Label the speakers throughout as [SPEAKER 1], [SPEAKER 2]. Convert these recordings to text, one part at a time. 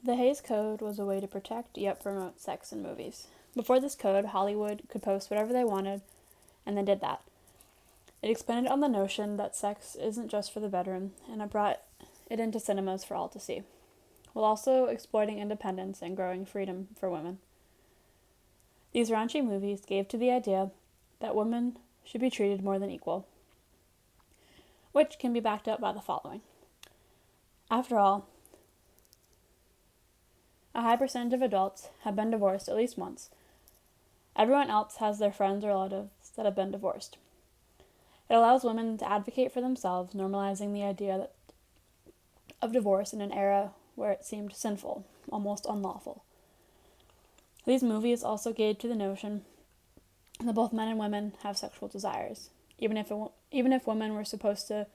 [SPEAKER 1] The Hays Code was a way to protect yet promote sex in movies. Before this code, Hollywood could post whatever they wanted, and they did that. It expanded on the notion that sex isn't just for the bedroom, and it brought it into cinemas for all to see, while also exploiting independence and growing freedom for women. These raunchy movies gave to the idea that women should be treated more than equal, which can be backed up by the following. After all, a high percentage of adults have been divorced at least once. Everyone else has their friends or relatives that have been divorced. It allows women to advocate for themselves, normalizing the idea of divorce in an era where it seemed sinful, almost unlawful. These movies also gave to the notion that both men and women have sexual desires, even if women were supposed to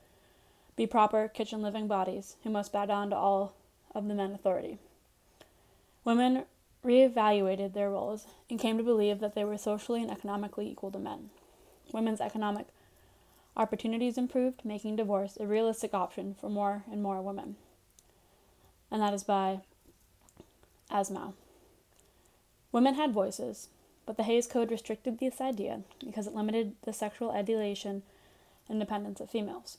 [SPEAKER 1] be proper kitchen-living bodies who must bow down to all of the men authority. Women reevaluated their roles and came to believe that they were socially and economically equal to men. Women's economic opportunities improved, making divorce a realistic option for more and more women. And that is by Asimov. Women had voices, but the Hays Code restricted this idea because it limited the sexual adulation and independence of females.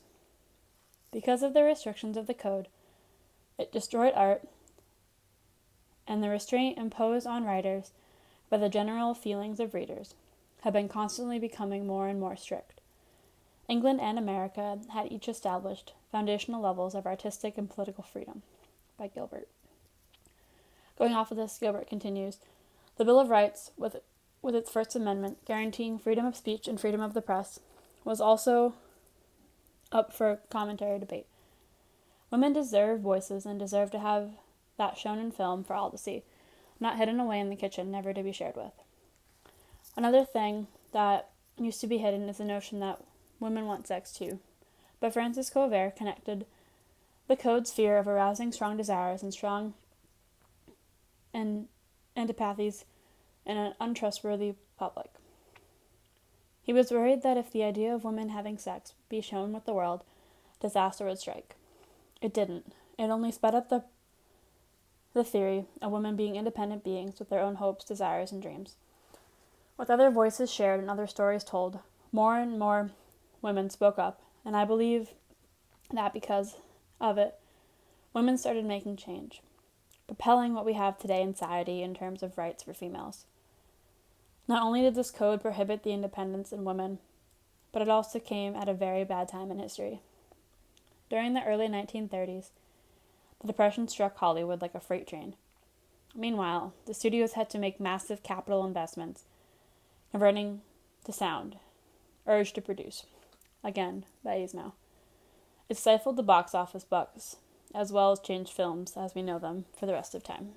[SPEAKER 1] Because of the restrictions of the code, it destroyed art, and the restraint imposed on writers by the general feelings of readers have been constantly becoming more and more strict. England and America had each established foundational levels of artistic and political freedom. By Gilbert. Going off of this, Gilbert continues, the Bill of Rights, with its First Amendment guaranteeing freedom of speech and freedom of the press, was also up for commentary debate. Women deserve voices and deserve to have that shown in film for all to see, not hidden away in the kitchen, never to be shared with. Another thing that used to be hidden is the notion that women want sex too, but Francis Covert connected the code's fear of arousing strong desires and strong antipathies in an untrustworthy public. He was worried that if the idea of women having sex be shown with the world, disaster would strike. It didn't. It only sped up the theory of women being independent beings with their own hopes, desires, and dreams. With other voices shared and other stories told, more and more women spoke up, and I believe that because of it, women started making change, propelling what we have today in society in terms of rights for females. Not only did this code prohibit the independence in women, but it also came at a very bad time in history. During the early 1930s, the Depression struck Hollywood like a freight train. Meanwhile, the studios had to make massive capital investments, converting to sound, urged to produce. Again, by Asimov. It stifled the box office bucks, as well as changed films as we know them for the rest of time.